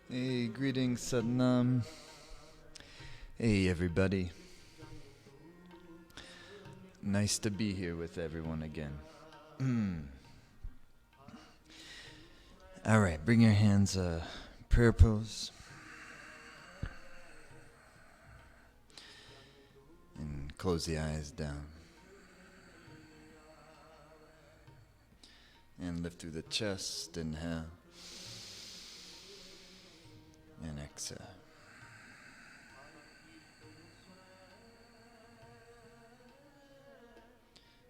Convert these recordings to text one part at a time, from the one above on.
Hey, greetings, Satnam. Hey, everybody. Nice to be here with everyone again. All right, bring your hands, prayer pose. And close the eyes down. And lift through the chest, inhale. And exhale.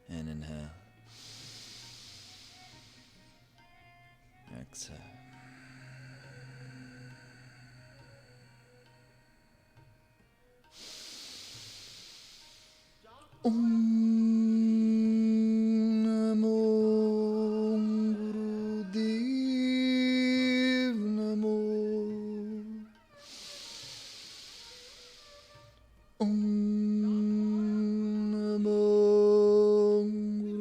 And inhale. Exhale. Namo Gurudev Namo. Namo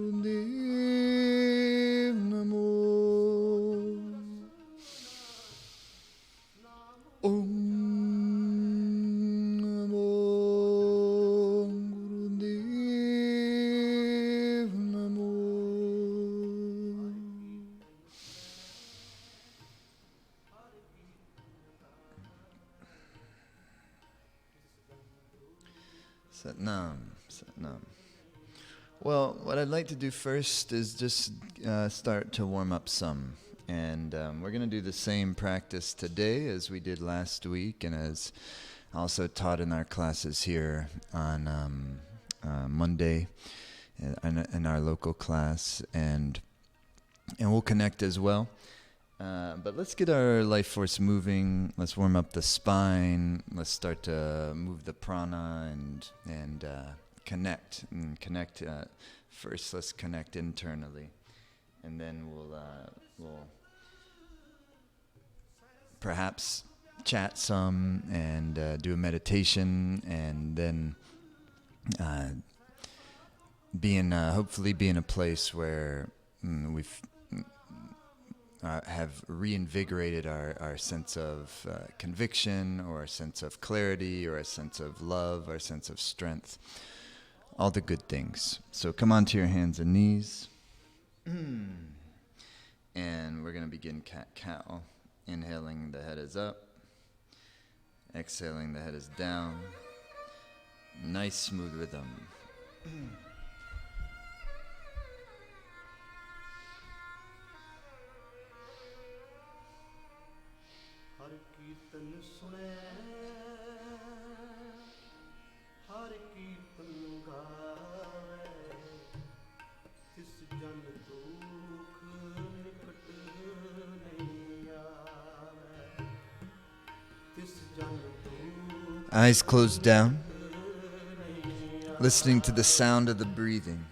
Gurudev Namo. Namo Gurudev Namo. Satnam, Satnam. Well, what I'd like to do first is just start to warm up some. And we're going to do the same practice today as we did last week and as also taught in our classes here on Monday in our local class. And we'll connect as well. But let's get our life force moving. Let's warm up the spine. Let's start to move the prana and connect. And connect. First, let's connect internally, and then we'll perhaps chat some and do a meditation, and then hopefully be in a place where we've have reinvigorated our sense of conviction, or a sense of clarity, or a sense of love, or a sense of strength. All the good things. So come onto your hands and knees. And we're going to begin cat-cow. Inhaling, the head is up. Exhaling, the head is down. Nice smooth rhythm. Eyes closed down, listening to the sound of the breathing.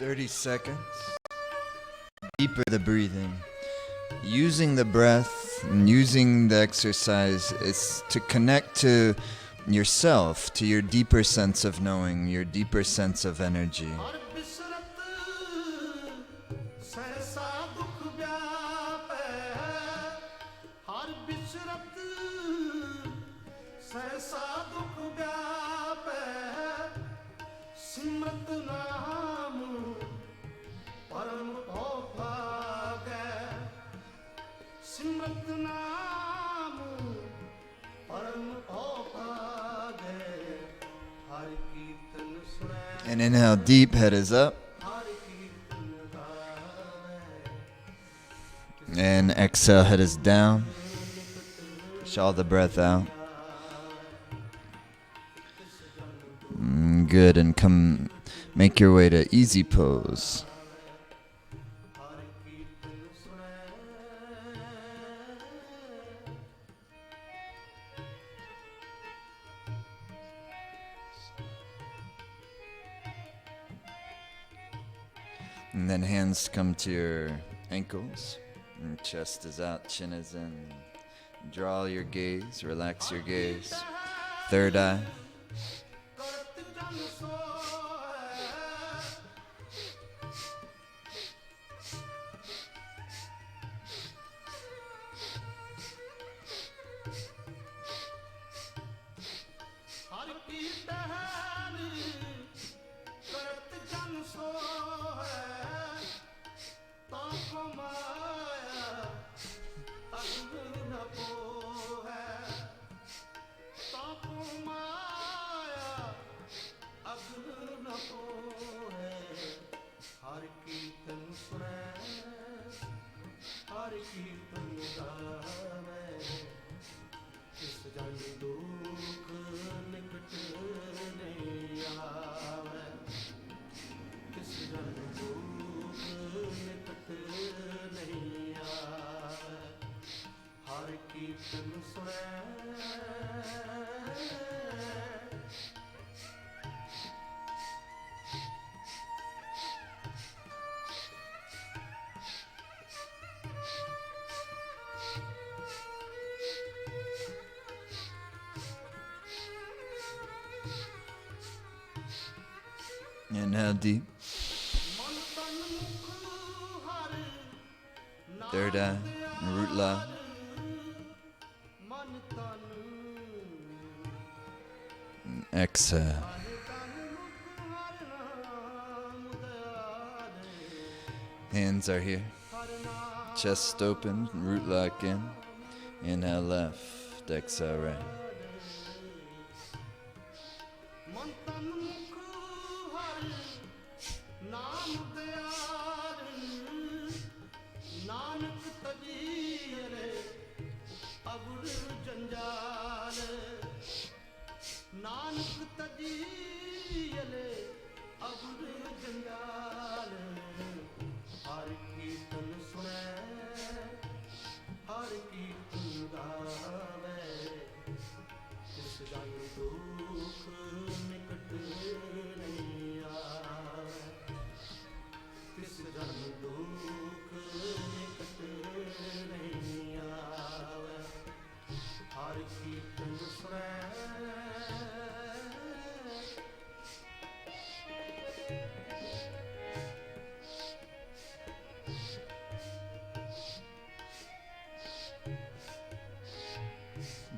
30 seconds. Deeper the breathing. Using the breath and using the exercise is to connect to yourself, to your deeper sense of knowing, your deeper sense of energy. And inhale deep, head is up. And exhale, head is down. Push all the breath out. Good, and come make your way to easy pose. And then hands come to your ankles. And chest is out, chin is in. Draw your gaze, relax your gaze. Third eye. Inhale deep. Third eye, root lock. And exhale. Hands are here. Chest open, root lock in. Inhale left, exhale right.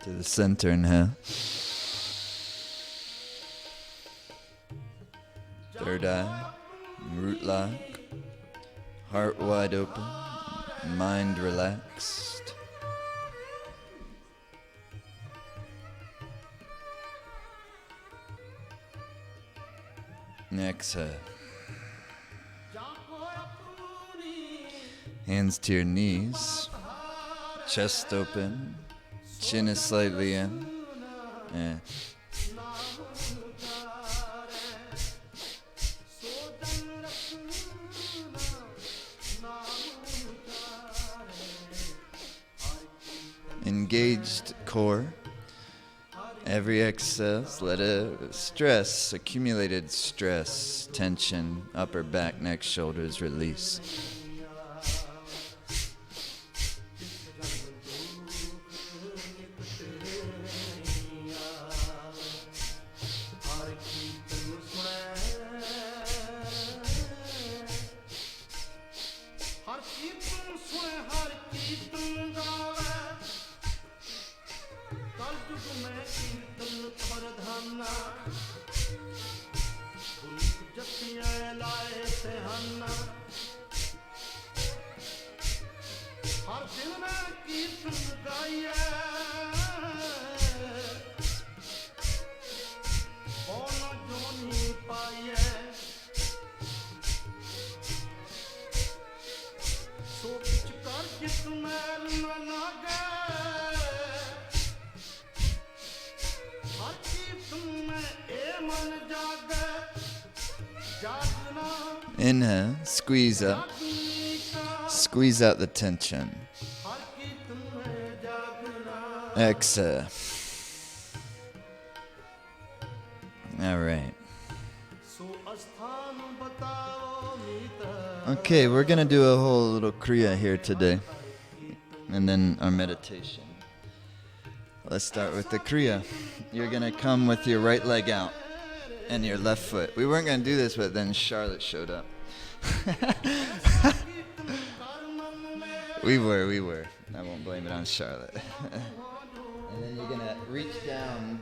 To the center, inhale. Third eye, root lock, heart wide open, mind relaxed. And exhale. Hands to your knees, chest open. Chin is slightly in. Yeah. Engaged core Every exhale, let stress, accumulated stress, tension, upper back, neck, shoulders release. Inhale, squeeze up. Squeeze out the tension. Exhale. All right. Okay, we're going to do a whole little kriya here today. And then our meditation. Let's start with the kriya. You're going to come with your right leg out and your left foot. We weren't going to do this, but then Charlotte showed up. We were. I won't blame it on Charlotte. And then you're going to reach down,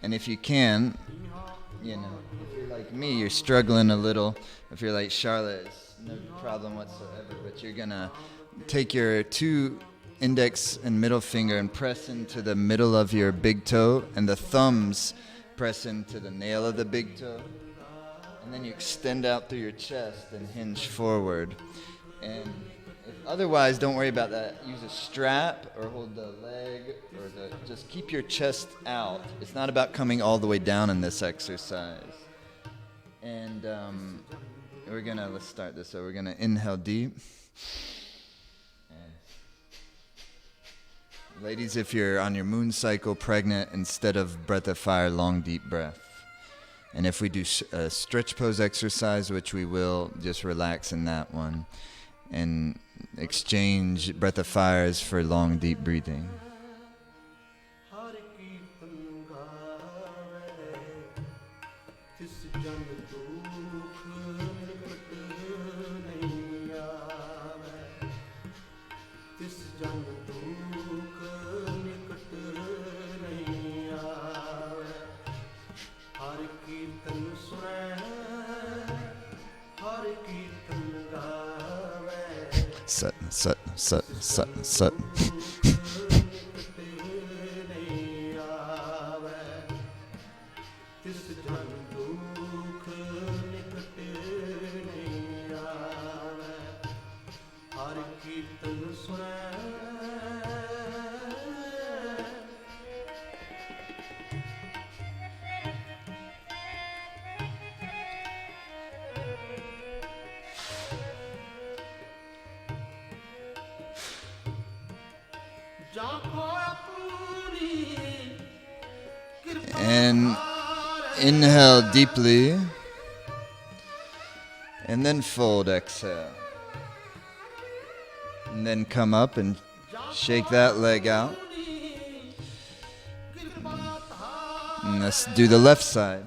and if you can, you know, if you're like me, you're struggling a little. If you're like Charlotte, it's no problem whatsoever, but you're going to take your two index and middle finger and press into the middle of your big toe, and the thumbs press into the nail of the big toe. And then you extend out through your chest and hinge forward. And if otherwise, don't worry about that. Use a strap or hold the leg, or just keep your chest out. It's not about coming all the way down in this exercise. And let's start this. So we're gonna inhale deep. And ladies, if you're on your moon cycle, pregnant, instead of breath of fire, long deep breath. And if we do a stretch pose exercise, which we will, just relax in that one. And exchange breath of fires for long deep breathing. Sat. And inhale deeply, and then fold, exhale. And then come up and shake that leg out. And let's do the left side.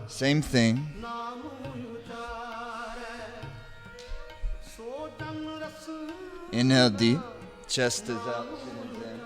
Same thing. Inhale deep, chest is out, chin is in.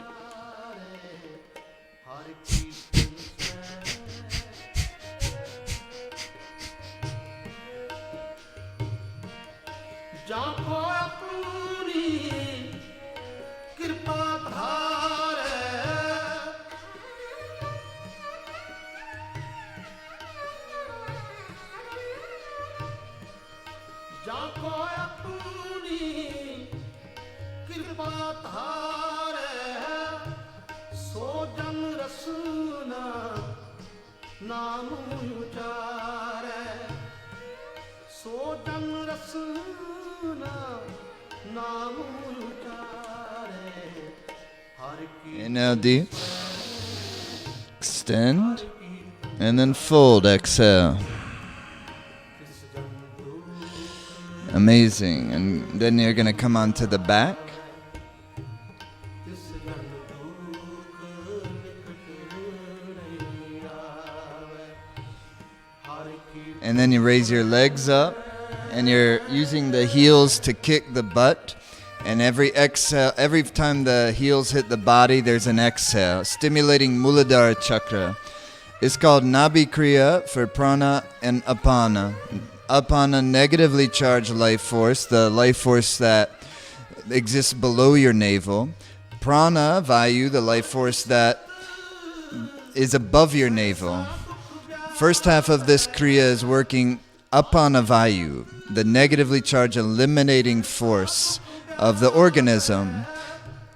Inhale deep. Extend. And then fold, exhale. Amazing. And then you're going to come onto the back. And then you raise your legs up, and you're using the heels to kick the butt. And every exhale, every time the heels hit the body, there's an exhale, stimulating Muladhara chakra. It's called Nabhi Kriya for prana and apana. Apana, negatively charged life force, the life force that exists below your navel. Prana, vayu, the life force that is above your navel. First half of this kriya is working apana vayu, the negatively charged eliminating force of the organism.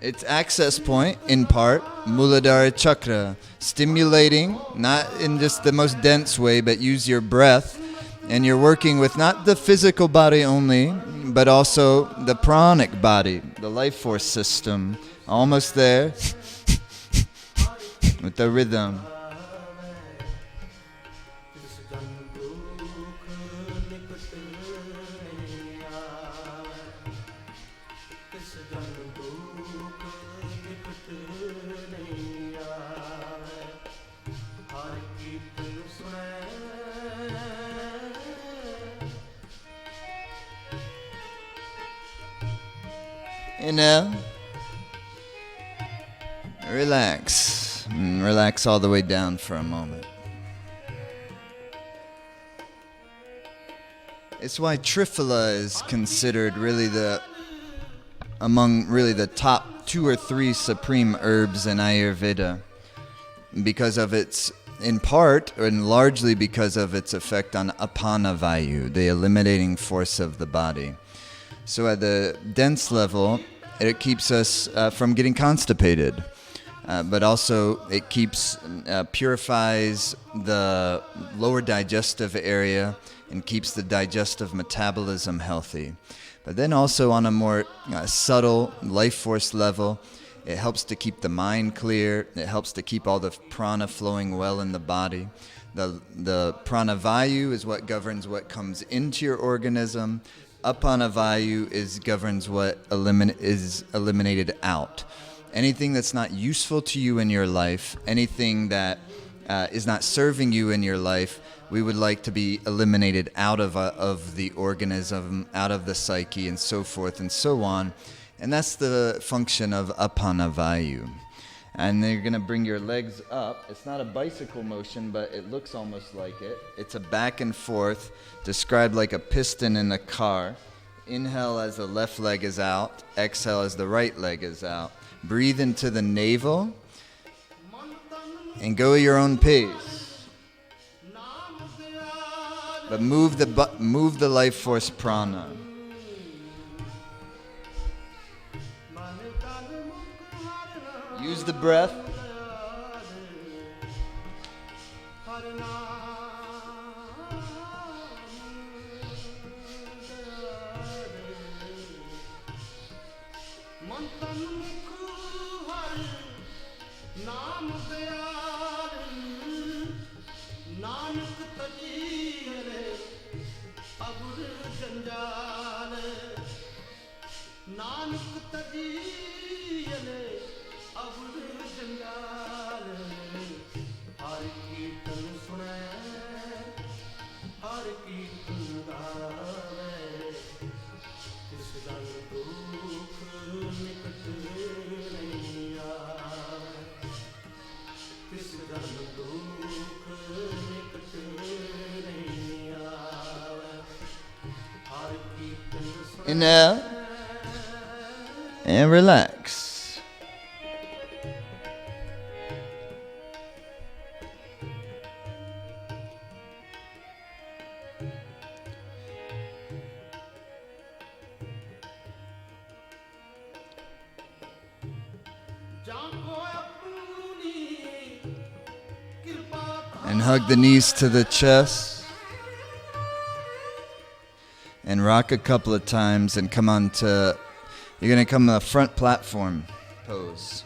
Its access point, in part, Muladhara chakra, stimulating, not in just the most dense way, but use your breath. And you're working with not the physical body only, but also the pranic body, the life force system. Almost there with the rhythm. Inhale. Relax. Relax all the way down for a moment. It's why Triphala is considered really among the top 2 or 3 supreme herbs in Ayurveda, because of its, in part and largely because of its effect on apana vayu, the eliminating force of the body. So at the dense level, it keeps us from getting constipated, but also it purifies the lower digestive area and keeps the digestive metabolism healthy. But then also on a more subtle life force level, it helps to keep the mind clear. It helps to keep all the prana flowing well in the body. The prana vayu is what governs what comes into your organism. Apana vayu governs what is eliminated out. Anything that's not useful to you in your life, anything that is not serving you in your life, we would like to be eliminated out of the organism, out of the psyche, and so forth and so on. And that's the function of apana vayu. And then you're going to bring your legs up. It's not a bicycle motion, but it looks almost like it. It's a back and forth, described like a piston in a car. Inhale as the left leg is out. Exhale as the right leg is out. Breathe into the navel and go at your own pace. But move the life force prana. Use the breath. Inhale and relax. And hug the knees to the chest. And rock a couple of times and come on to, you're going to come to the front platform pose.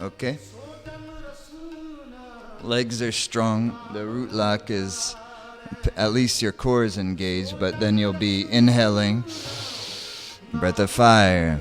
Okay? Legs are strong. The root lock is, at least your core is engaged, but then you'll be inhaling. Breath of fire.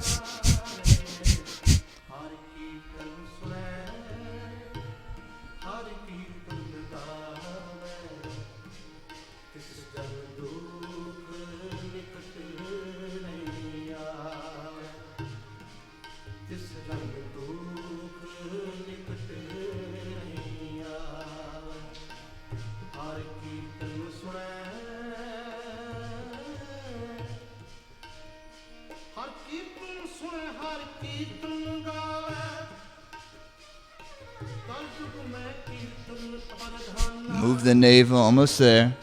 Move the navel, almost there.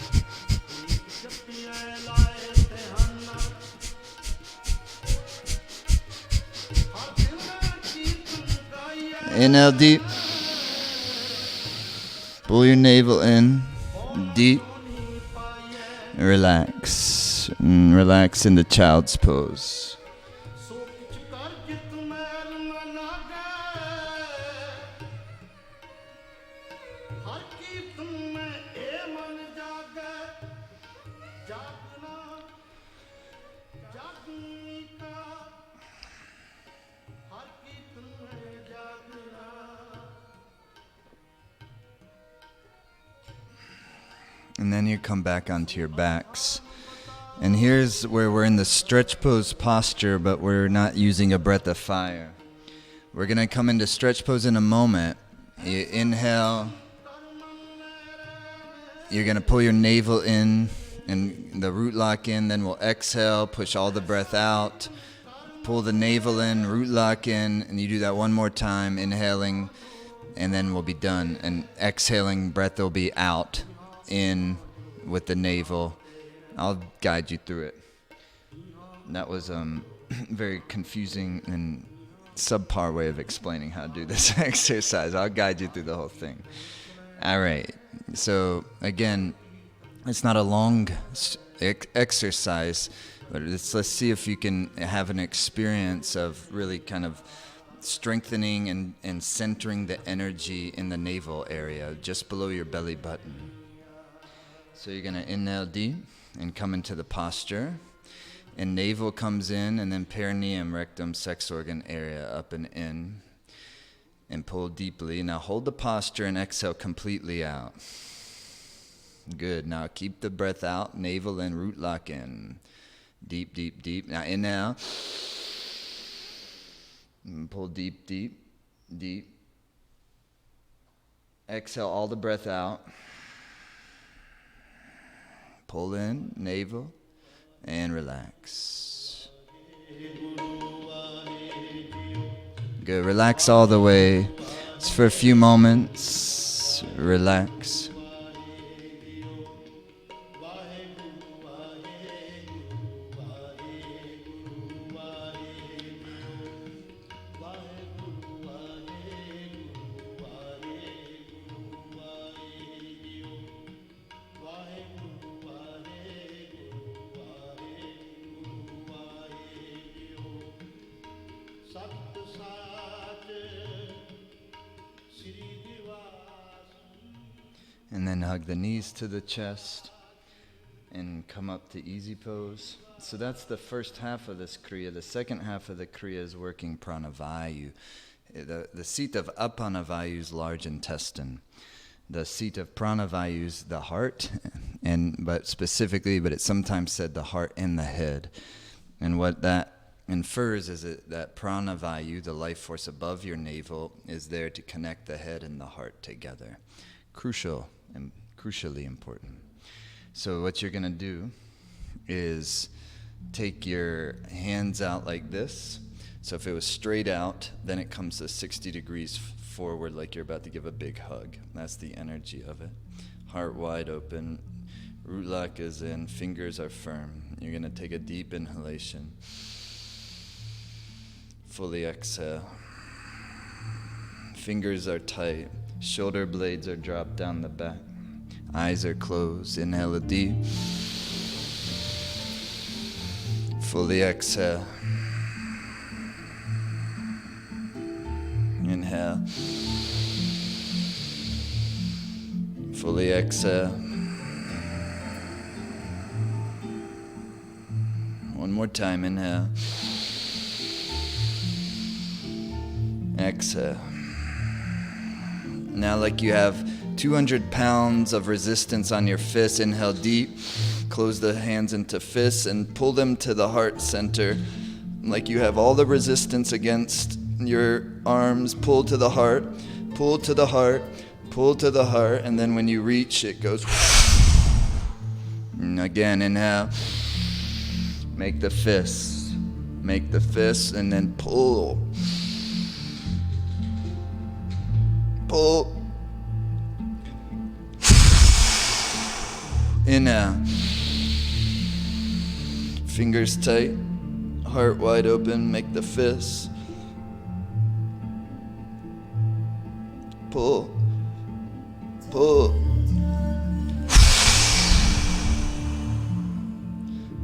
Inhale deep. Pull your navel in deep. Relax. And relax in the child's pose. And then you come back onto your backs. And here's where we're in the stretch pose posture, but we're not using a breath of fire. We're going to come into stretch pose in a moment. You inhale. You're going to pull your navel in and the root lock in. Then we'll exhale, push all the breath out. Pull the navel in, root lock in. And you do that one more time, inhaling. And then we'll be done. And exhaling, breath will be out. In with the navel. I'll guide you through it. That was very confusing and subpar way of explaining how to do this exercise. I'll guide you through the whole thing. All right. So again, it's not a long exercise, but let's see if you can have an experience of really kind of strengthening and centering the energy in the navel area, just below your belly button. So you're going to inhale deep and come into the posture. And navel comes in, and then perineum, rectum, sex organ area up and in. And pull deeply. Now hold the posture and exhale completely out. Good. Now keep the breath out, navel in, root lock in. Deep, deep, deep. Now inhale. And pull deep, deep, deep. Exhale all the breath out. Pull in, navel, and relax. Good, relax all the way. Just for a few moments, relax. And then hug the knees to the chest and come up to easy pose. So that's the first half of this Kriya. The second half of the Kriya is working Pranavayu. The seat of Apanavayu is large intestine. The seat of Pranavayu is the heart, but it's sometimes said the heart and the head. And what that infers is that Pranavayu, the life force above your navel, is there to connect the head and the heart together. Crucially important. So what you're going to do is take your hands out like this. So if it was straight out, then it comes to 60 degrees forward like you're about to give a big hug. That's the energy of it. Heart wide open. Root lock is in. Fingers are firm. You're going to take a deep inhalation. Fully exhale. Fingers are tight. Shoulder blades are dropped down the back. Eyes are closed. Inhale deep. Fully exhale. Inhale. Fully exhale. One more time. Inhale. Exhale. Now, like you have 200 pounds of resistance on your fists, inhale deep. Close the hands into fists and pull them to the heart center. Like you have all the resistance against your arms. Pull to the heart, pull to the heart, pull to the heart. And then when you reach, it goes. And again, inhale. Make the fists. Make the fists and then pull. Pull. Inhale. Fingers tight, heart wide open, make the fists. Pull. Pull.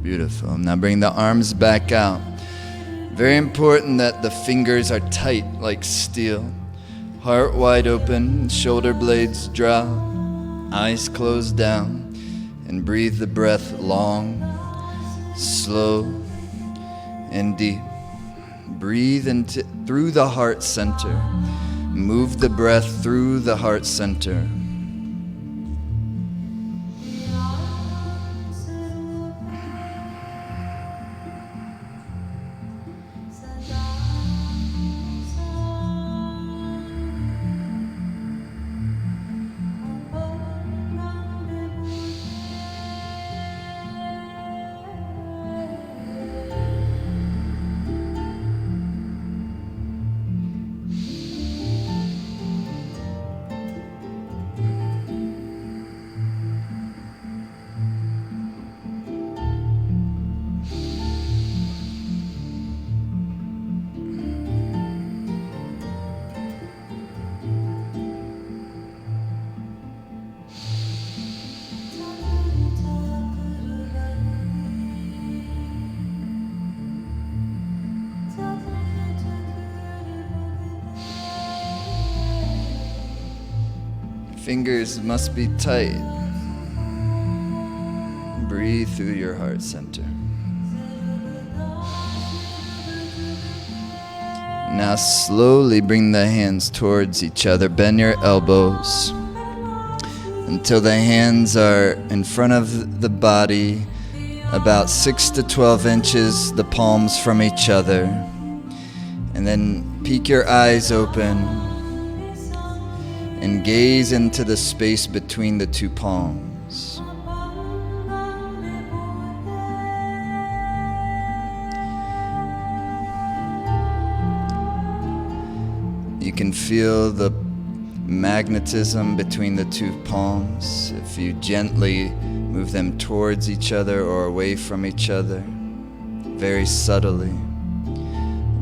Beautiful. Now bring the arms back out. Very important that the fingers are tight like steel. Heart wide open, shoulder blades drop, eyes closed down, and breathe the breath long, slow, and deep. Breathe through the heart center. Move the breath through the heart center. Fingers must be tight. Breathe through your heart center. Now slowly bring the hands towards each other. Bend your elbows until the hands are in front of the body, about 6 to 12 inches, the palms from each other. And then peek your eyes open and gaze into the space between the two palms. You can feel the magnetism between the two palms if you gently move them towards each other or away from each other, very subtly.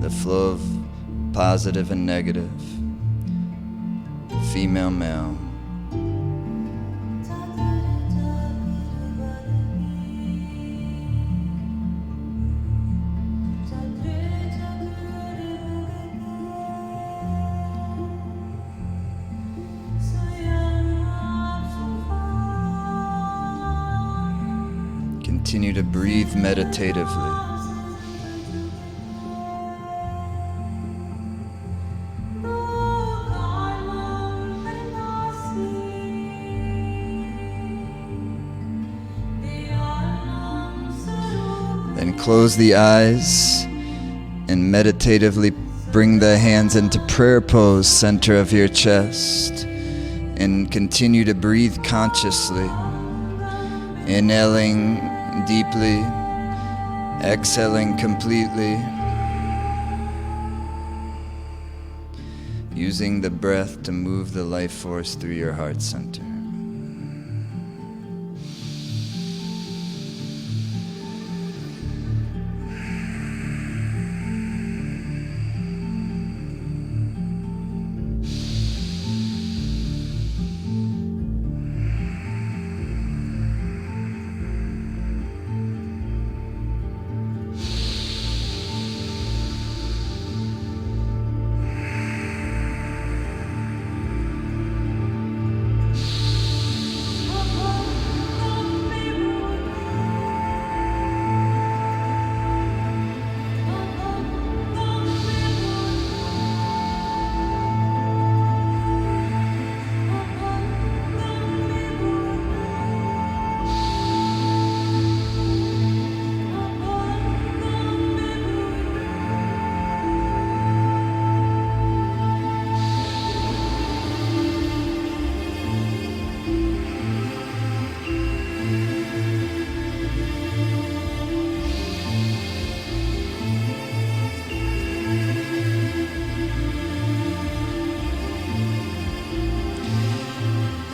The flow of positive and negative. Female, male. Continue to breathe meditatively. Then close the eyes and meditatively bring the hands into prayer pose, center of your chest, and continue to breathe consciously, inhaling deeply, exhaling completely, using the breath to move the life force through your heart center.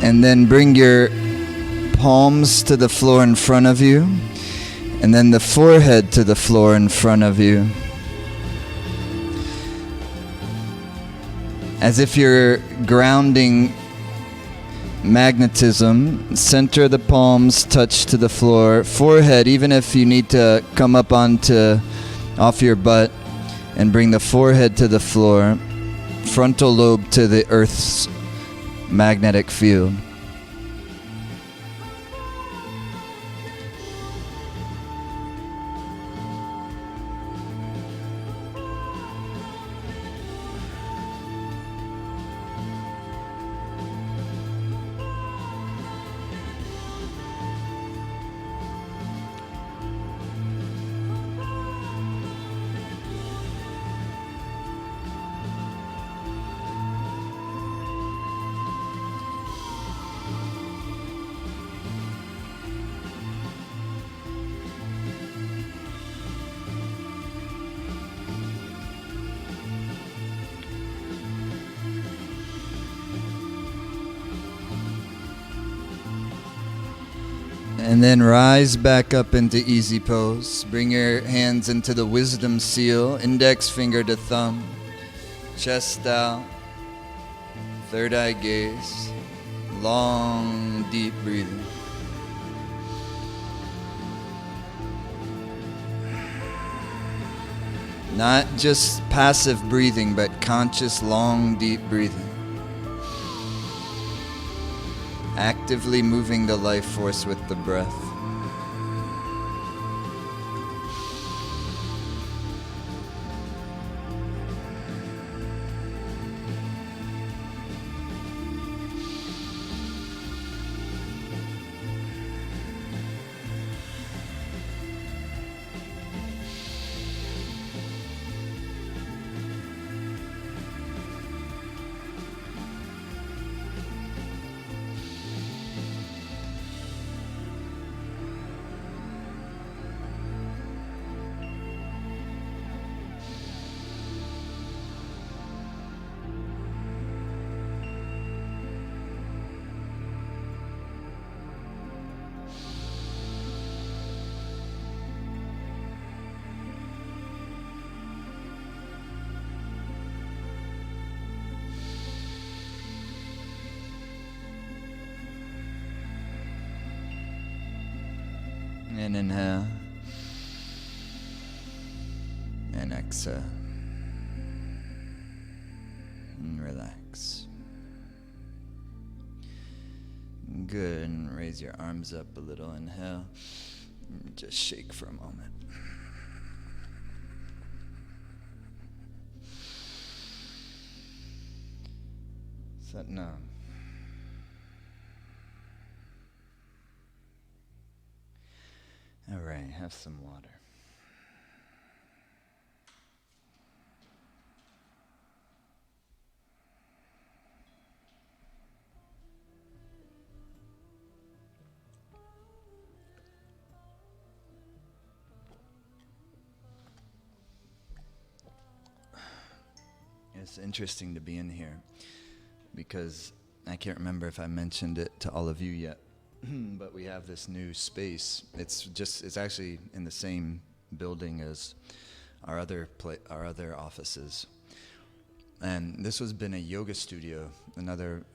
and then bring your palms to the floor in front of you, and then the forehead to the floor in front of you. As if you're grounding magnetism, center of the palms touch to the floor, forehead, even if you need to come up off your butt and bring the forehead to the floor, frontal lobe to the earth's magnetic field. And then rise back up into easy pose. Bring your hands into the wisdom seal, index finger to thumb, chest out, third eye gaze, long deep breathing. Not just passive breathing, but conscious long deep breathing. Actively moving the life force with the breath. And inhale. And exhale. And relax. Good. And raise your arms up a little. Inhale. And just shake for a moment. Sat Nam. All right, have some water. It's interesting to be in here because I can't remember if I mentioned it to all of you yet. But we have this new space. It's actually in the same building as our other offices. And this has been a yoga studio, another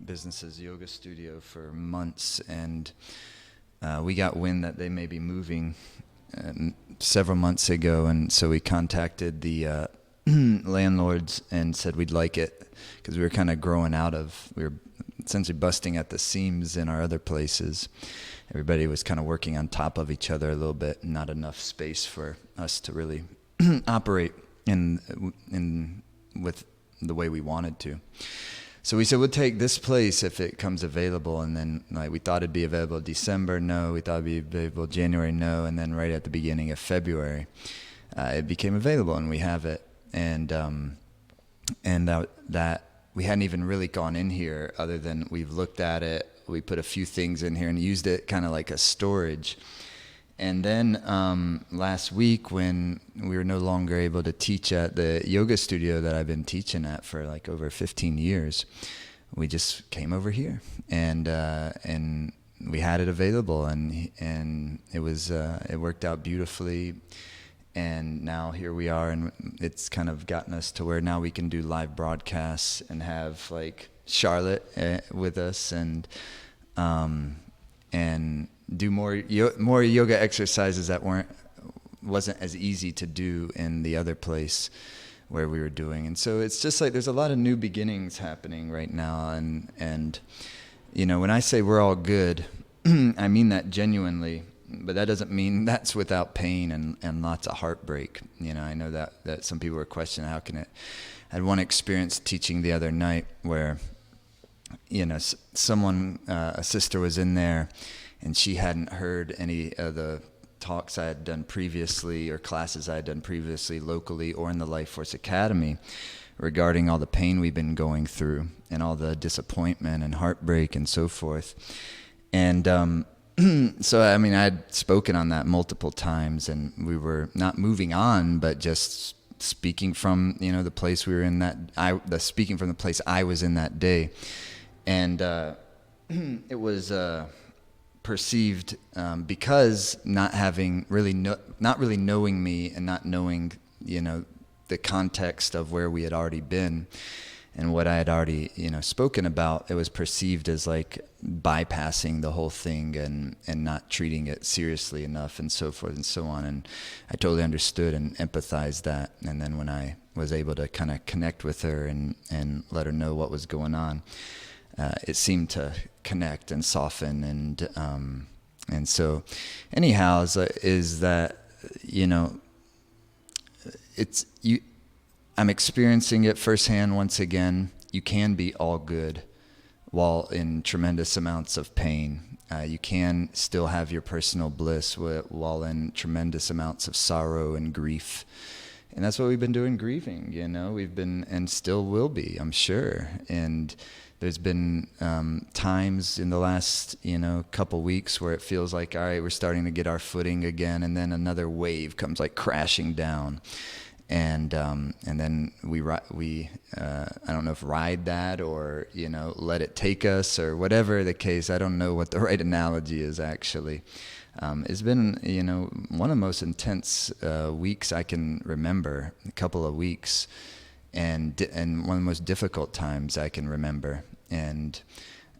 business's yoga studio for months. And we got wind that they may be moving several months ago. And so we contacted the landlords and said we'd like it because we were kind of we were essentially busting at the seams in our other places. Everybody was kind of working on top of each other a little bit, not enough space for us to really operate in with the way we wanted to. So we said we'll take this place if it comes available, and then we thought it'd be available December, no. We thought it'd be available January, no. And then right at the beginning of February, it became available, and we have it. And that we hadn't even really gone in here other than we've looked at it. We put a few things in here and used it kind of like a storage. And then last week when we were no longer able to teach at the yoga studio that I've been teaching at for like over 15 years, we just came over here, and we had it available, and it was it worked out beautifully. And now here we are, and it's kind of gotten us to where now we can do live broadcasts and have like Charlotte with us, and do more yoga exercises that wasn't as easy to do in the other place where we were doing. And so it's just like there's a lot of new beginnings happening right now, and you know, when I say we're all good, I mean that genuinely. But that doesn't mean that's without pain and lots of heartbreak. You know, I know that some people were questioning how can it. I had one experience teaching the other night where, you know, someone, a sister was in there, and she hadn't heard any of the talks I had done previously or classes I had done previously locally or in the Life Force Academy regarding all the pain we've been going through and all the disappointment and heartbreak and so forth. And so, I mean, I had spoken on that multiple times, and we were not moving on, but just speaking from, you know, the place we were in speaking from the place I was in that day. And it was perceived because not really knowing me and not knowing, you know, the context of where we had already been and what I had already, you know, spoken about, it was perceived as like bypassing the whole thing and not treating it seriously enough and so forth and so on. And I totally understood and empathized that. And then when I was able to kind of connect with her and let her know what was going on, it seemed to connect and soften. And so anyhow, is that, you know, I'm experiencing it firsthand once again. You can be all good while in tremendous amounts of pain. You can still have your personal bliss while in tremendous amounts of sorrow and grief. And that's what we've been doing, grieving, you know. We've been, and still will be, I'm sure. And there's been times in the last, you know, couple weeks where it feels like, all right, we're starting to get our footing again, and then another wave comes like crashing down. And then we I don't know if ride that or, you know, let it take us or whatever the case. I don't know what the right analogy is actually. It's been, you know, one of the most intense weeks I can remember, a couple of weeks, and one of the most difficult times I can remember. And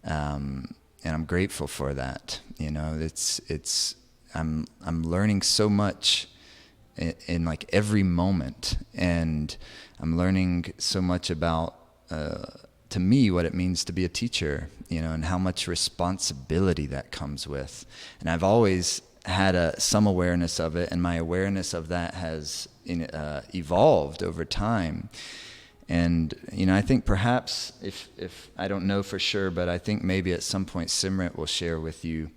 I'm grateful for that. You know, I'm learning so much in like every moment, and I'm learning so much about to me what it means to be a teacher, you know, and how much responsibility that comes with. And I've always had some awareness of it, and my awareness of that has evolved over time. And, you know, I think perhaps if I don't know for sure, but I think maybe at some point Simrit will share with you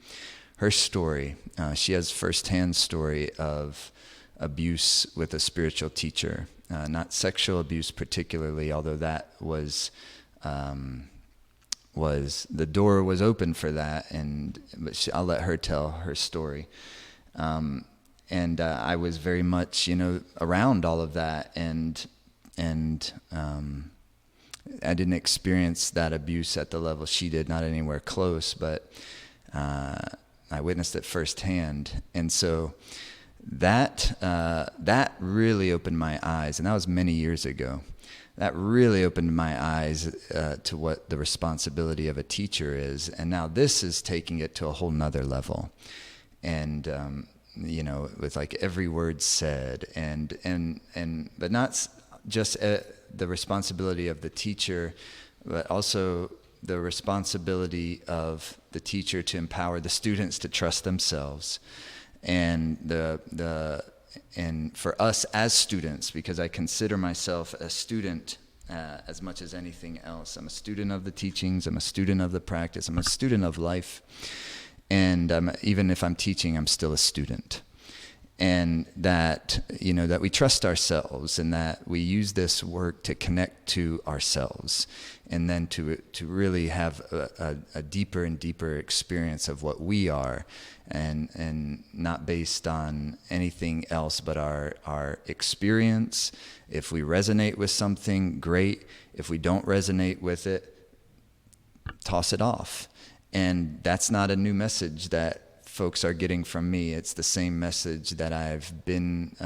her story. She has firsthand story of abuse with a spiritual teacher, not sexual abuse particularly, although that was the door was open for that, but I'll let her tell her story. And I was very much, you know, around all of that, and I didn't experience that abuse at the level she did, not anywhere close, but I witnessed it firsthand. And so that really opened my eyes, and that was many years ago. That really opened my eyes to what the responsibility of a teacher is. And now this is taking it to a whole nother level. And, you know, with like every word said, but not just the responsibility of the teacher, but also the responsibility of the teacher to empower the students to trust themselves. And and for us as students, because I consider myself a student as much as anything else. I'm a student of the teachings. I'm a student of the practice. I'm a student of life. And even if I'm teaching, I'm still a student. And that, you know, that we trust ourselves, and that we use this work to connect to ourselves, and then to really have a deeper and deeper experience of what we are, and not based on anything else but our experience. If we resonate with something, great. If we don't resonate with it, toss it off. And that's not a new message that folks are getting from me. It's the same message that I've been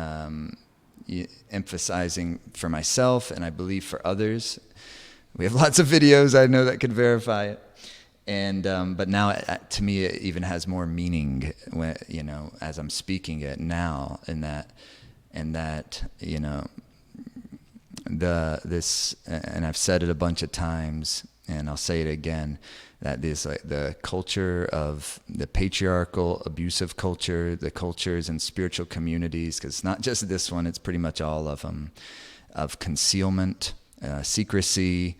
emphasizing for myself, and I believe for others. We have lots of videos I know that could verify it. And but now, to me, it even has more meaning when, as I'm speaking it now, and that and I've said it a bunch of times, and I'll say it again, that this, like, the culture of the patriarchal, abusive culture, the cultures in spiritual communities, because it's not just this one, it's pretty much all of them, of concealment, secrecy.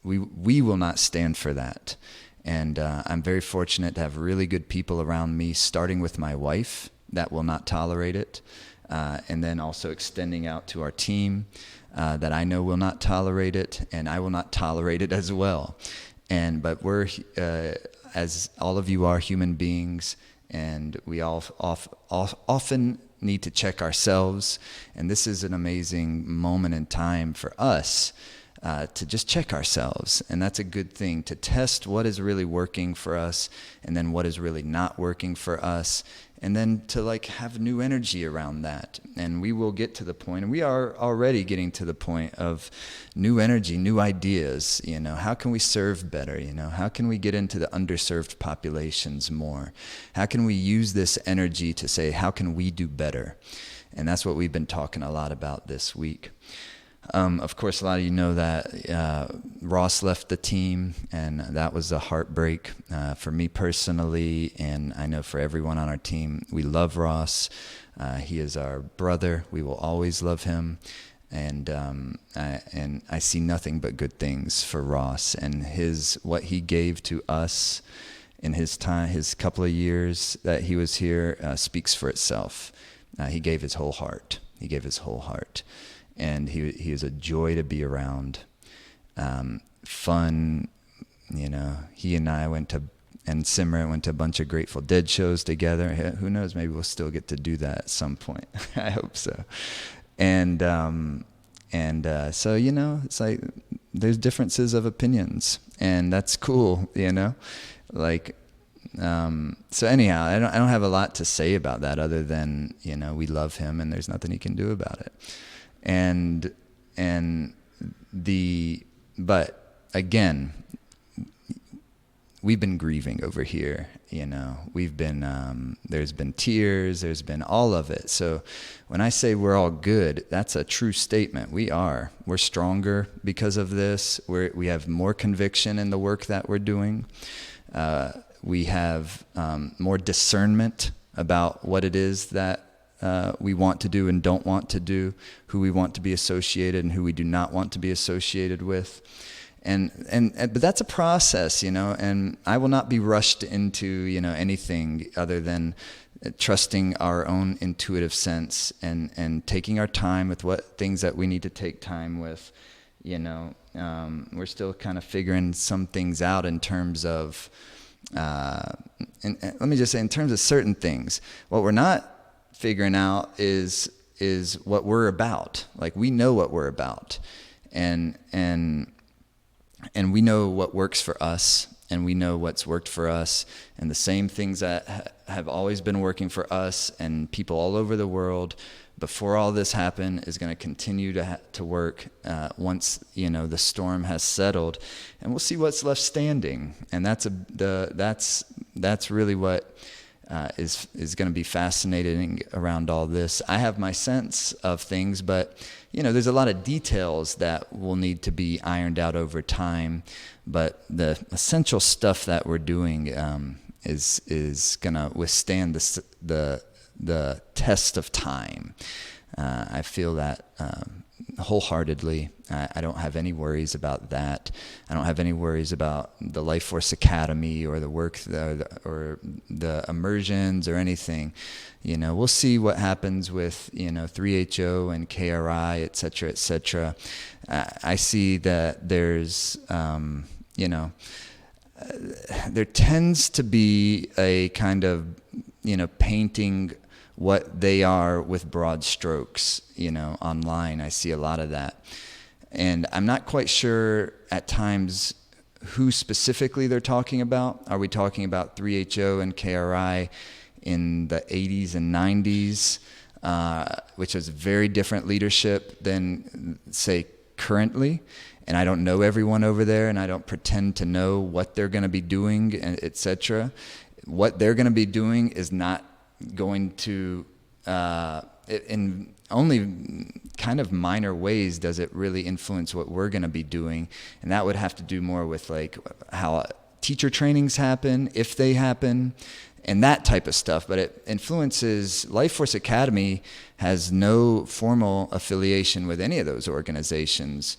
We will not stand for that. And I'm very fortunate to have really good people around me, starting with my wife, that will not tolerate it, and then also extending out to our team that I know will not tolerate it, and I will not tolerate it as well. But we're, as all of you are, human beings, and we all often need to check ourselves. And this is an amazing moment in time for us to just check ourselves. And that's a good thing, to test what is really working for us, and then what is really not working for us, and then to have new energy around that. And we will get to the point, and we are already getting to the point of new energy, new ideas. How can we serve better? How can we get into the underserved populations more? How can we use this energy to say, how can we do better? And that's what we've been talking a lot about this week. Of course, a lot of you know that Ross left the team, and that was a heartbreak for me personally, and I know for everyone on our team. We love Ross. He is our brother. We will always love him, and I see nothing but good things for Ross, and what he gave to us in his time, his couple of years that he was here, speaks for itself. He gave his whole heart. And he is a joy to be around. Fun, he and I and Simran went to a bunch of Grateful Dead shows together. Who knows, maybe we'll still get to do that at some point. I hope so. And so, it's like there's differences of opinions, and that's cool, so anyhow, I don't have a lot to say about that other than, we love him and there's nothing he can do about it. But again, we've been grieving over here, we've been, there's been tears, there's been all of it. So when I say we're all good, that's a true statement. We're stronger because of this. We have more conviction in the work that we're doing. We have more discernment about what it is that we want to do and don't want to do, who we want to be associated and who we do not want to be associated with. But that's a process, and I will not be rushed into, anything other than trusting our own intuitive sense and taking our time with what things that we need to take time with. We're still kind of figuring some things out in terms of, and let me just say, in terms of certain things, what we're not figuring out is what we're about. Like, we know what we're about, and we know what works for us, and we know what's worked for us, and the same things that have always been working for us and people all over the world before all this happened is going to continue to work once the storm has settled, and we'll see what's left standing. And that's really what is going to be fascinating around all this. I have my sense of things, but there's a lot of details that will need to be ironed out over time. But the essential stuff that we're doing is going to withstand the test of time. I feel that wholeheartedly. I don't have any worries about that. I don't have any worries about the Life Force Academy or the work or the immersions or anything. We'll see what happens with 3HO and KRI, et cetera, et cetera. I see that there's there tends to be a kind of painting what they are with broad strokes, online. I see a lot of that. And I'm not quite sure at times who specifically they're talking about. Are we talking about 3HO and KRI in the 80s and 90s, which was very different leadership than, say, currently? And I don't know everyone over there, and I don't pretend to know what they're going to be doing, etc. What they're going to be doing is not going to, in only kind of minor ways does it really influence what we're going to be doing. And that would have to do more with like how teacher trainings happen, if they happen, and that type of stuff. But it influences, Life Force Academy has no formal affiliation with any of those organizations.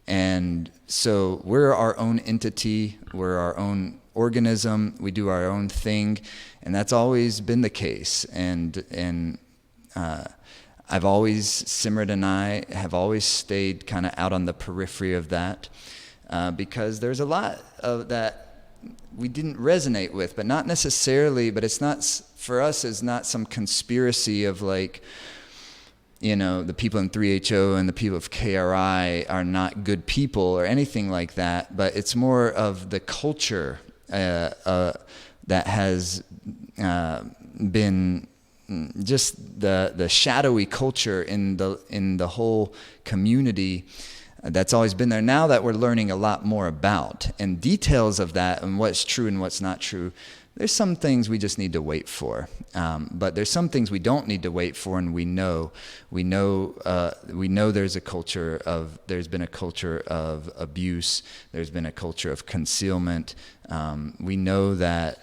And so we're our own entity, we're our own organism, we do our own thing, and that's always been the case. And I've always, Simrit and I have always stayed kind of out on the periphery of that, because there's a lot of that we didn't resonate with, but not necessarily, but it's not, for us, it's not some conspiracy of like, you know, the people in 3HO and the people of KRI are not good people or anything like that, but it's more of the culture that has been just the shadowy culture in the whole community that's always been there. Now that we're learning a lot more about, and details of that and what's true and what's not true, there's some things we just need to wait for, but there's some things we don't need to wait for, and we know there's been a culture of abuse, there's been a culture of concealment. We know that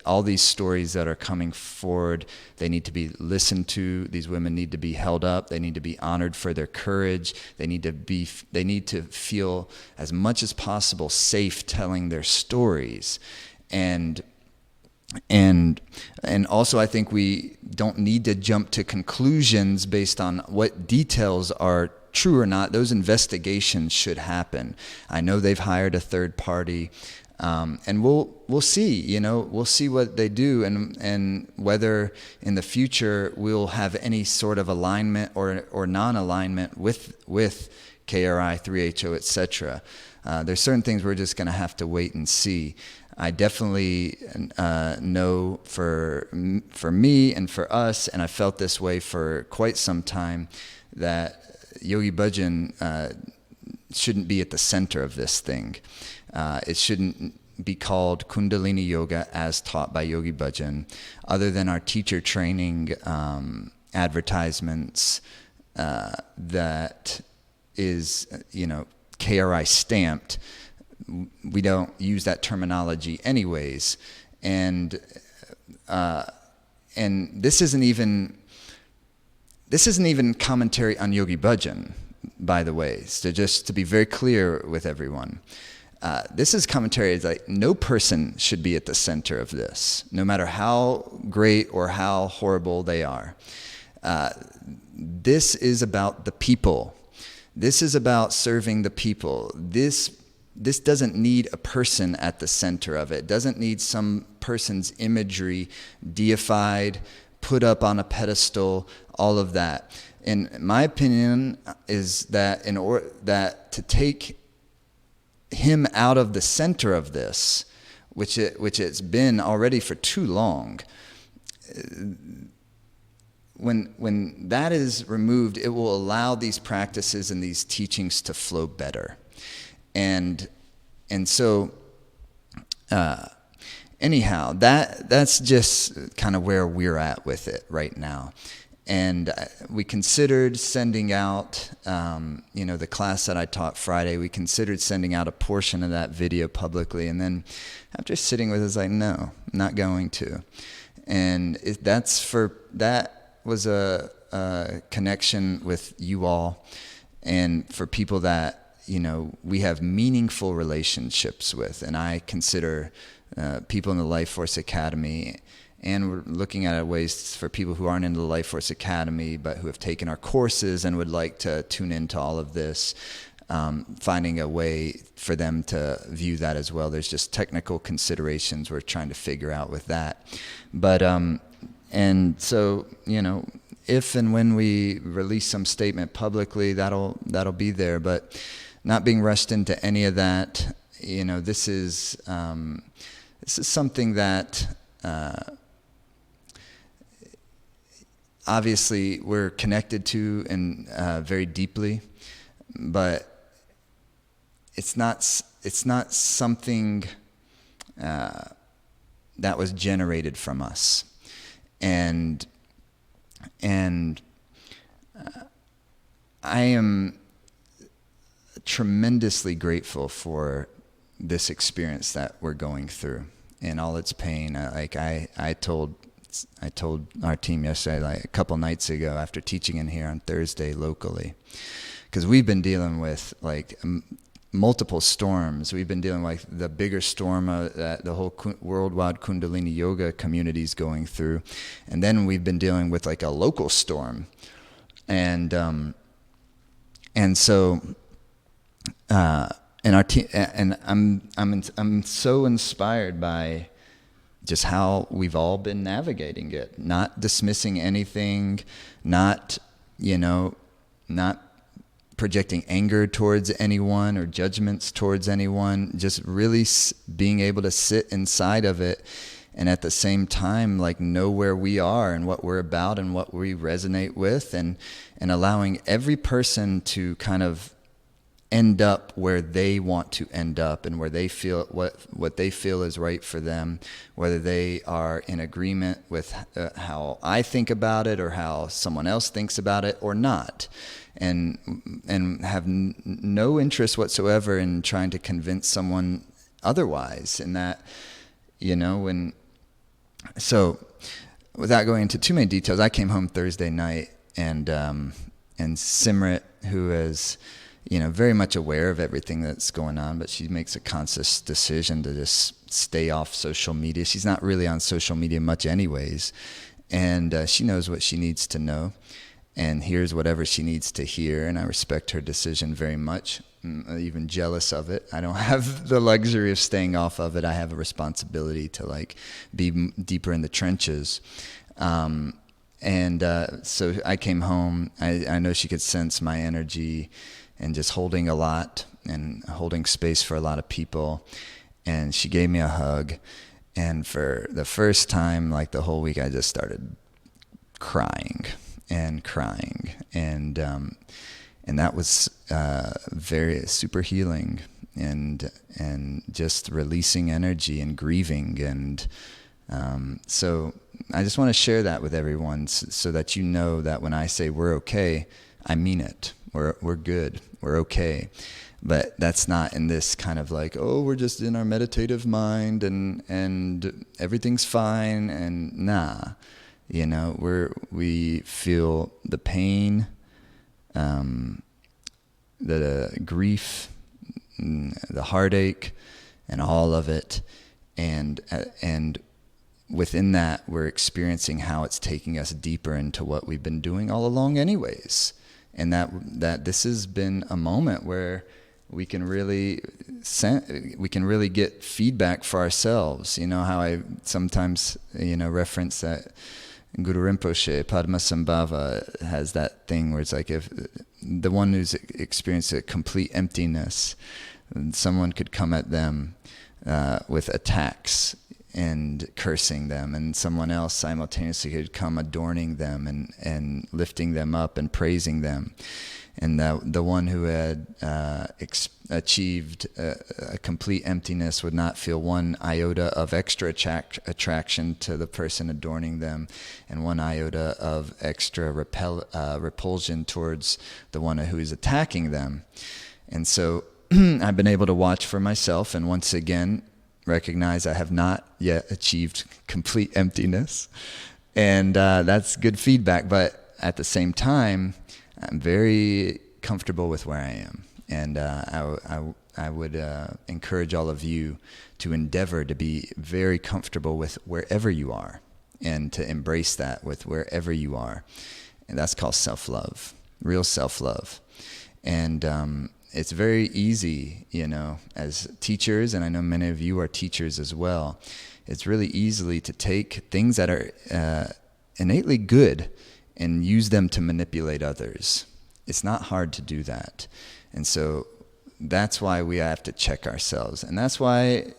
all these stories that are coming forward, they need to be listened to. These women need to be held up. They need to be honored for their courage. They need to feel as much as possible safe telling their stories. And also, I think we don't need to jump to conclusions based on what details are true or not. Those investigations should happen. I know they've hired a third party, and we'll see. You know, we'll see what they do, and whether in the future we'll have any sort of alignment or non-alignment with KRI, 3HO, etc. There's certain things we're just going to have to wait and see. I definitely know for me and for us, and I felt this way for quite some time, that Yogi Bhajan shouldn't be at the center of this thing. It shouldn't be called Kundalini Yoga as taught by Yogi Bhajan, other than our teacher training advertisements that is, KRI stamped. We don't use that terminology anyways, and this isn't even commentary on Yogi Bhajan, by the way. So just to be very clear with everyone, this is commentary. It's like no person should be at the center of this, no matter how great or how horrible they are. This is about the people. This is about serving the people. This doesn't need a person at the center of it. It doesn't need some person's imagery deified, put up on a pedestal, all of that. And my opinion is that that to take him out of the center of this, which it's been already for too long, when that is removed, it will allow these practices and these teachings to flow better. And so anyhow, that's just kind of where we're at with it right now. And we considered sending out, the class that I taught Friday, we considered sending out a portion of that video publicly. And then after sitting with it, I was like, no, I'm not going to. And that was a connection with you all, and for people that, we have meaningful relationships with. And I consider people in the Life Force Academy, and we're looking at ways for people who aren't in the Life Force Academy but who have taken our courses and would like to tune into all of this, finding a way for them to view that as well. There's just technical considerations we're trying to figure out with that. But and so, if and when we release some statement publicly, that'll be there. But not being rushed into any of that. This is something that obviously we're connected to and very deeply, but it's not something that was generated from us, and I am tremendously grateful for this experience that we're going through and all its pain. I told our team yesterday, like a couple nights ago, after teaching in here on Thursday locally, because we've been dealing with like multiple storms. We've been dealing with the bigger storm that the whole worldwide Kundalini yoga community is going through, and then we've been dealing with like a local storm, and so and our team, and I'm so inspired by just how we've all been navigating it, not dismissing anything, not projecting anger towards anyone or judgments towards anyone, just really being able to sit inside of it, and at the same time like know where we are and what we're about and what we resonate with, and allowing every person to kind of end up where they want to end up and where they feel what they feel is right for them, whether they are in agreement with how I think about it or how someone else thinks about it or not, and have no interest whatsoever in trying to convince someone otherwise. And that, so without going into too many details, I came home Thursday night, and Simrit, who is very much aware of everything that's going on, but she makes a conscious decision to just stay off social media. She's not really on social media much anyways, and she knows what she needs to know and hears whatever she needs to hear, and I respect her decision very much. I'm even jealous of it. I don't have the luxury of staying off of it. I have a responsibility to like be deeper in the trenches. So I came home. I know she could sense my energy and just holding a lot and holding space for a lot of people. And she gave me a hug. And for the first time, like the whole week, I just started crying. And that was very super healing, and just releasing energy and grieving. And so I just want to share that with everyone, so that you know that when I say we're okay, I mean it. We're good. We're okay. But that's not in this kind of like, oh, we're just in our meditative mind and everything's fine. And nah, we feel the pain, the grief, the heartache, and all of it. And within that, we're experiencing how it's taking us deeper into what we've been doing all along anyways. And that this has been a moment where we can really get feedback for ourselves. You know how I sometimes reference that Guru Rinpoche, Padmasambhava, has that thing where it's like, if the one who's experienced a complete emptiness, someone could come at them with attacks and cursing them, and someone else simultaneously could come adorning them and lifting them up and praising them. And the one who had achieved a complete emptiness would not feel one iota of extra attraction to the person adorning them, and one iota of extra repulsion towards the one who is attacking them. And so I've been able to watch for myself, and once again recognize I have not yet achieved complete emptiness. And that's good feedback. But at the same time, I'm very comfortable with where I am. And I would encourage all of you to endeavor to be very comfortable with wherever you are, and to embrace that with wherever you are. And that's called self-love, real self-love. And it's very easy, as teachers, and I know many of you are teachers as well, it's really easily to take things that are innately good and use them to manipulate others. It's not hard to do that. And so that's why we have to check ourselves. And that's why,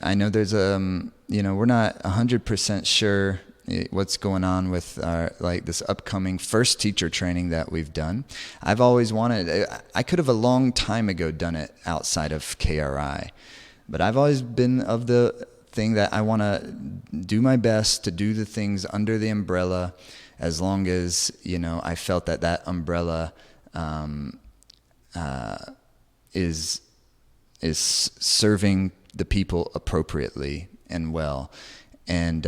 I know there's we're not 100% sure what's going on with our, this upcoming first teacher training that we've done. I've always wanted, I could have a long time ago done it outside of KRI, but I've always been of the thing that I want to do my best to do the things under the umbrella, as long as, I felt that umbrella is serving the people appropriately and well. And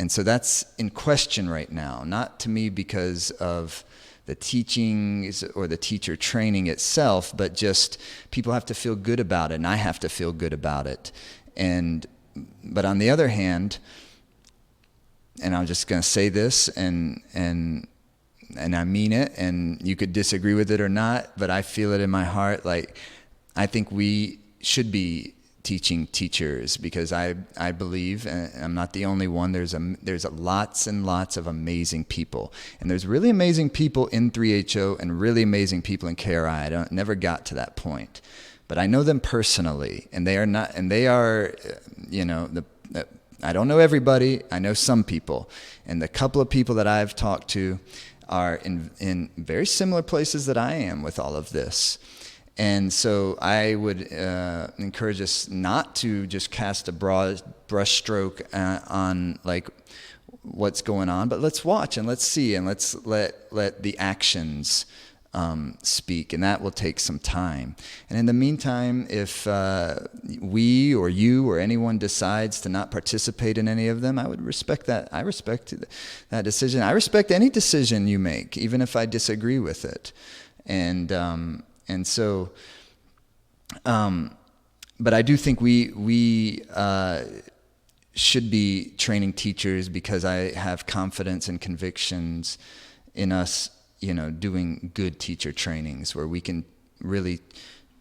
so that's in question right now, not to me because of the teachings or the teacher training itself, but just people have to feel good about it, and I have to feel good about it. But on the other hand, and I'm just going to say this, and I mean it, and you could disagree with it or not, but I feel it in my heart. I think we should be teaching teachers, because I believe, and I'm not the only one, there's lots and lots of amazing people, and there's really amazing people in 3HO and really amazing people in KRI. I never got to that point, but I know them personally, and they are, I don't know everybody, I know some people, and the couple of people that I've talked to are in very similar places that I am with all of this. And so I would encourage us not to just cast a broad brushstroke on what's going on, but let's watch and let's see, and let's let the actions speak, and that will take some time. And in the meantime, if we or you or anyone decides to not participate in any of them, I would respect that. I respect that decision. I respect any decision you make, even if I disagree with it. And so, but I do think we should be training teachers, because I have confidence and convictions in us, doing good teacher trainings where we can really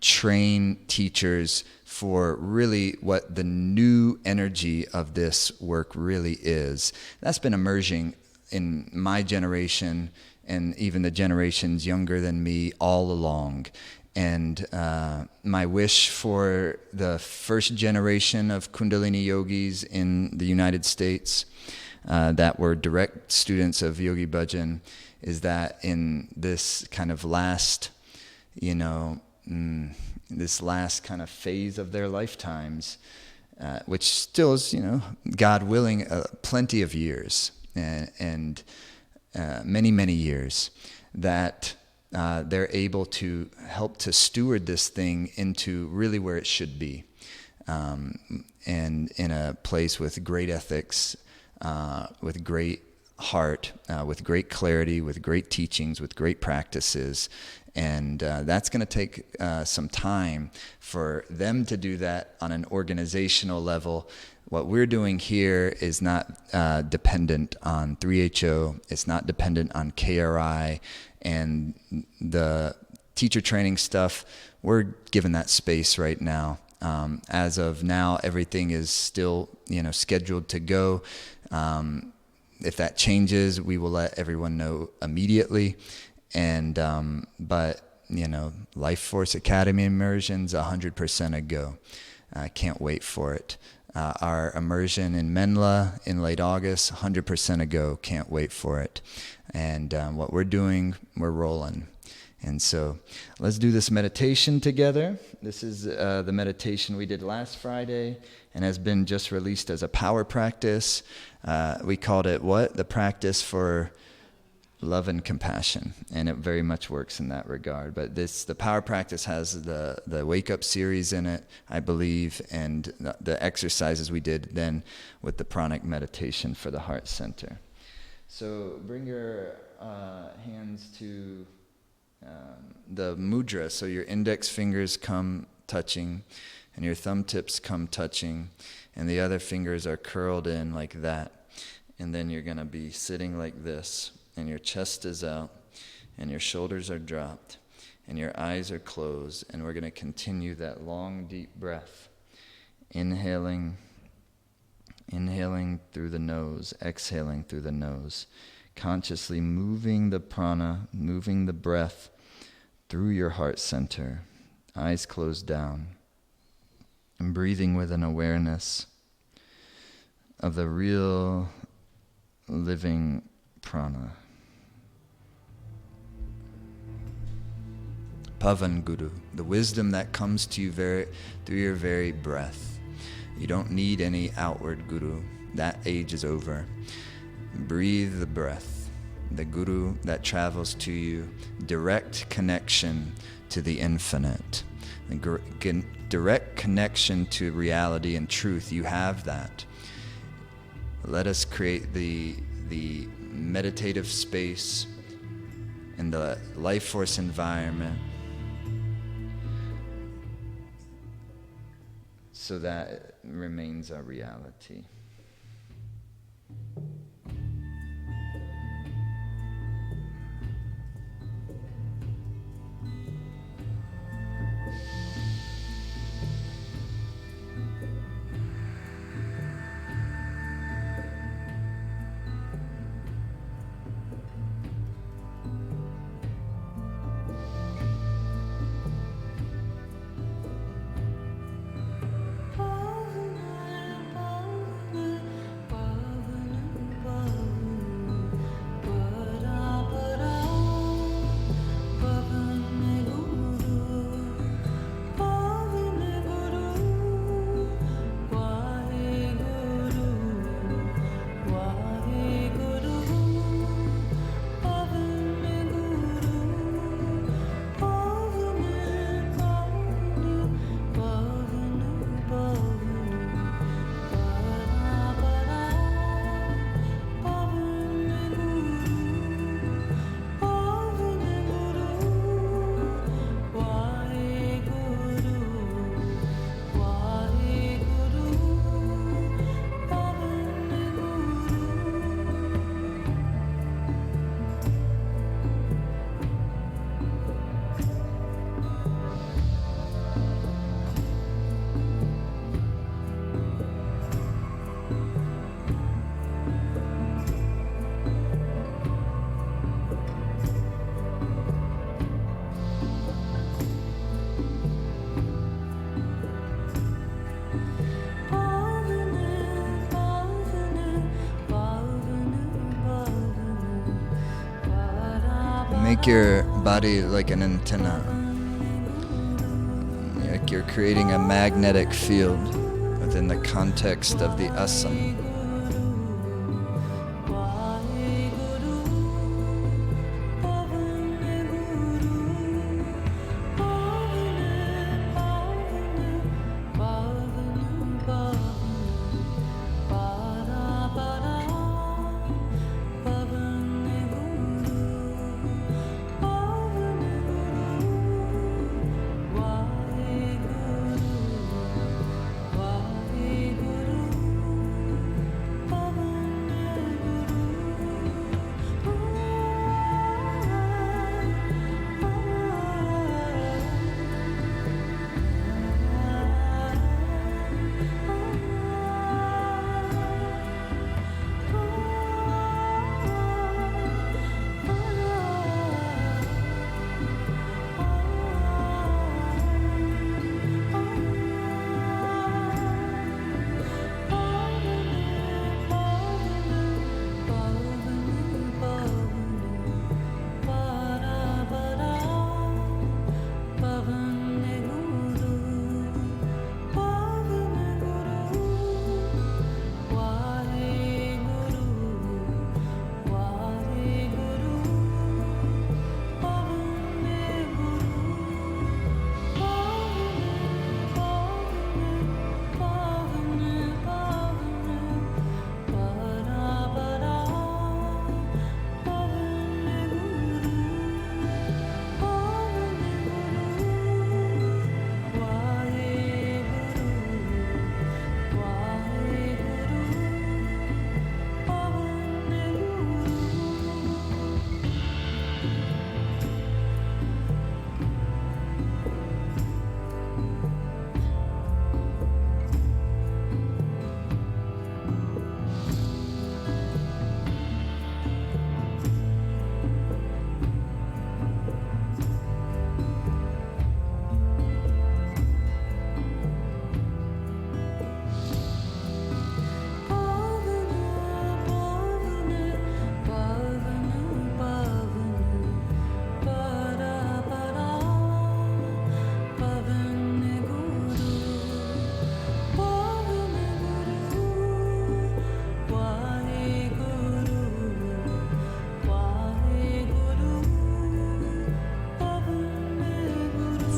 train teachers for really what the new energy of this work really is. That's been emerging in my generation and even the generations younger than me all along. And my wish for the first generation of Kundalini yogis in the United States that were direct students of Yogi Bhajan is that in this kind of last, this last kind of phase of their lifetimes, which still is, God willing, plenty of years and many, many years, that they're able to help to steward this thing into really where it should be, and in a place with great ethics, with great heart, with great clarity, with great teachings, with great practices. And that's going to take some time for them to do that on an organizational level. What we're doing here is not dependent on 3HO. It's not dependent on KRI. And the teacher training stuff, we're given that space right now. As of now, everything is still, scheduled to go. If that changes, we will let everyone know immediately. And but Life Force Academy immersion's 100% a go. I can't wait for it. Our immersion in Menla in late August, 100% a go. Can't wait for it. And what we're doing, we're rolling. And so let's do this meditation together. This is the meditation we did last Friday and has been just released as a power practice. We called it what? The practice for love and compassion. And it very much works in that regard. But the power practice has the wake up series in it, I believe, and the exercises we did then with the pranic meditation for the heart center. So bring your hands to the mudra, so your index fingers come touching and your thumb tips come touching and the other fingers are curled in like that. And then you're going to be sitting like this, and your chest is out and your shoulders are dropped and your eyes are closed, and we're going to continue that long deep breath, inhaling through the nose, exhaling through the nose, consciously moving the prana, moving the breath through your heart center, eyes closed down, and breathing with an awareness of the real living prana. Pavan Guru, the wisdom that comes to you through your very breath. You don't need any outward guru. That age is over. Breathe the breath, the guru that travels to you, direct connection to the infinite, direct connection to reality and truth. You have that. Let us create the meditative space and the life force environment so that it remains our reality. Make your body like an antenna. Like you're creating a magnetic field within the context of the asam.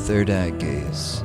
third eye gaze.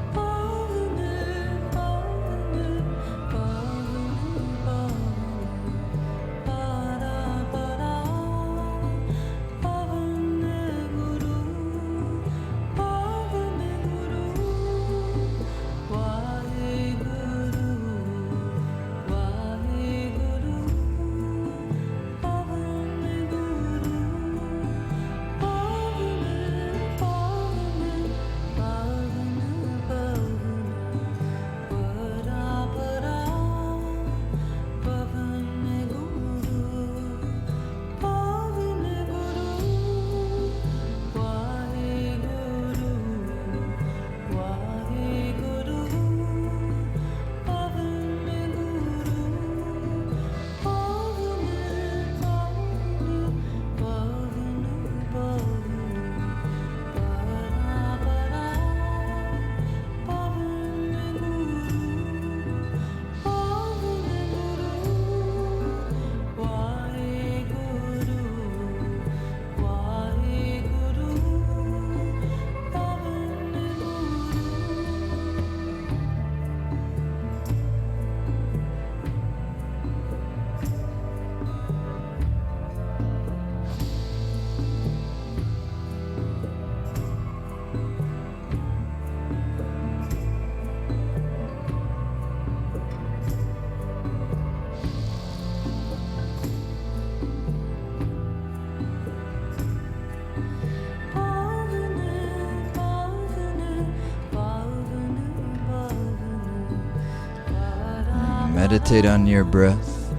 Meditate on your breath.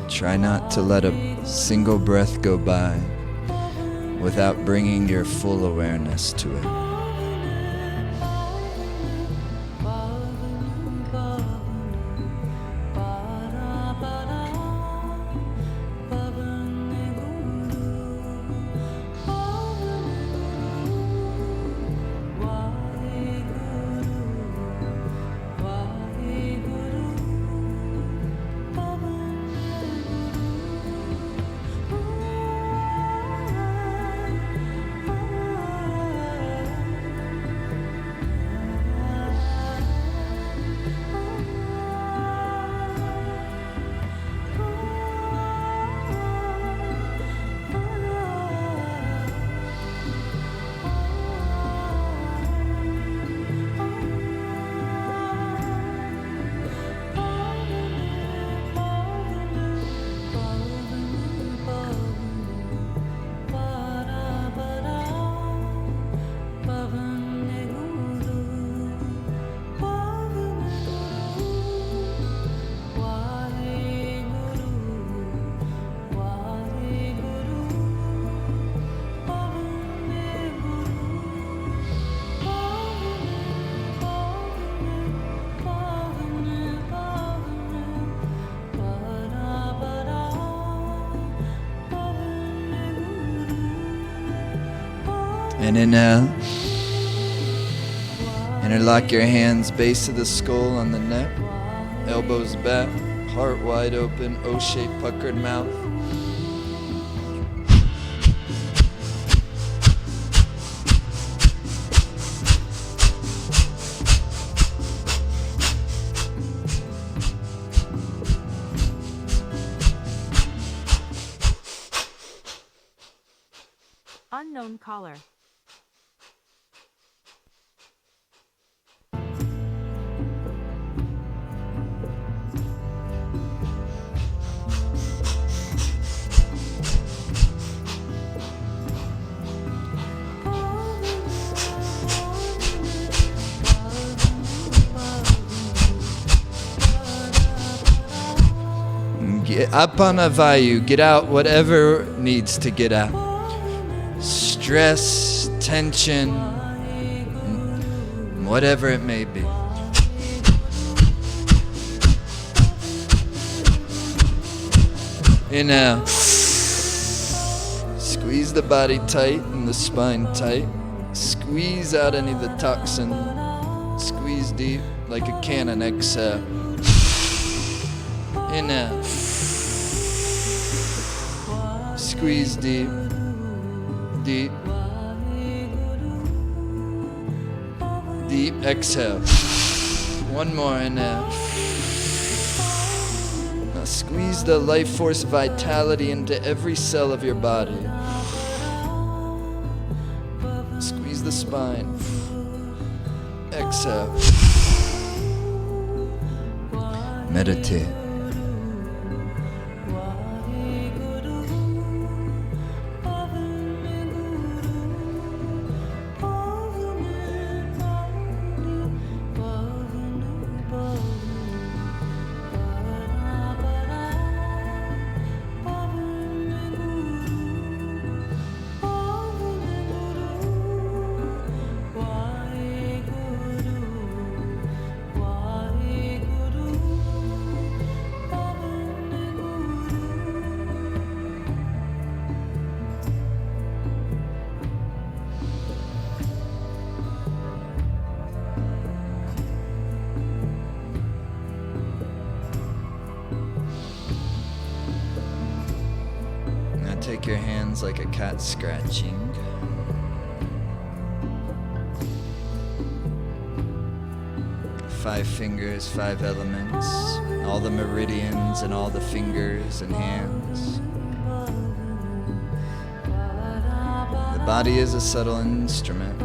Try not to let a single breath go by without bringing your full awareness to it. And inhale. Interlock your hands, base of the skull on the neck, elbows back, heart wide open, O-shaped puckered mouth. Unknown caller. Apanavayu, get out whatever needs to get out. Stress, tension, whatever it may be. Inhale. Squeeze the body tight and the spine tight. Squeeze out any of the toxin. Squeeze deep like a cannon. Exhale. Inhale. Squeeze deep. Deep. Deep. Exhale. One more. Inhale. Now squeeze the life force vitality into every cell of your body. Squeeze the spine. Exhale. Meditate. Take your hands like a cat scratching. Five fingers, five elements, all the meridians and all the fingers and hands. The body is a subtle instrument.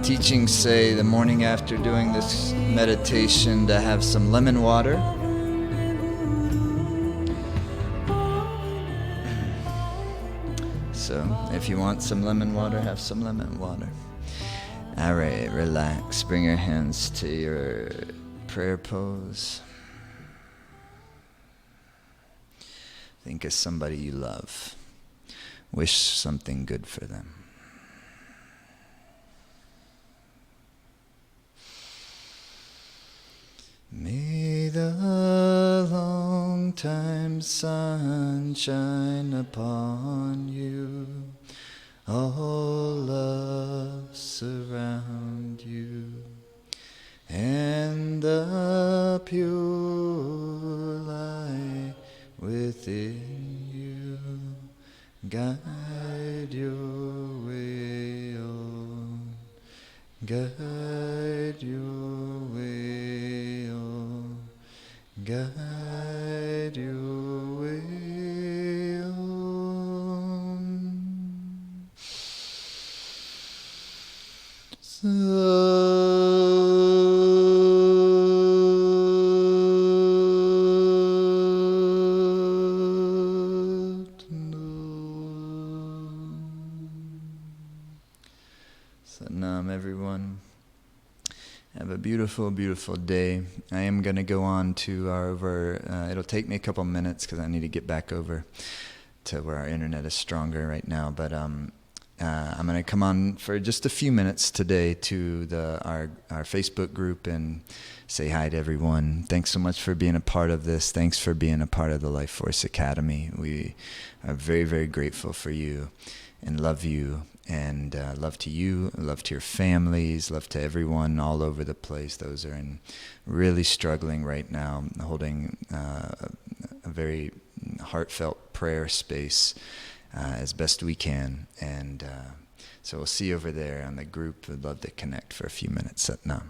Teachings say the morning after doing this meditation to have some lemon water. So if you want some lemon water, have some lemon water. All right, relax. Bring your hands to your prayer pose. Think of somebody you love. Wish something good for them. May the long time sun shine upon you, all love surround you, and the pure light within you guide your way on, guide your way on, guide your way on. Satnam, everyone. Have a beautiful, beautiful day. I am going to go on to it'll take me a couple minutes because I need to get back over to where our internet is stronger right now. But I'm going to come on for just a few minutes today to our Facebook group and say hi to everyone. Thanks so much for being a part of this. Thanks for being a part of the Life Force Academy. We are very, very grateful for you and love you. And love to you, love to your families, love to everyone all over the place. Those are really struggling right now, holding a very heartfelt prayer space as best we can. And so we'll see you over there on the group. We'd love to connect for a few minutes. Satnam.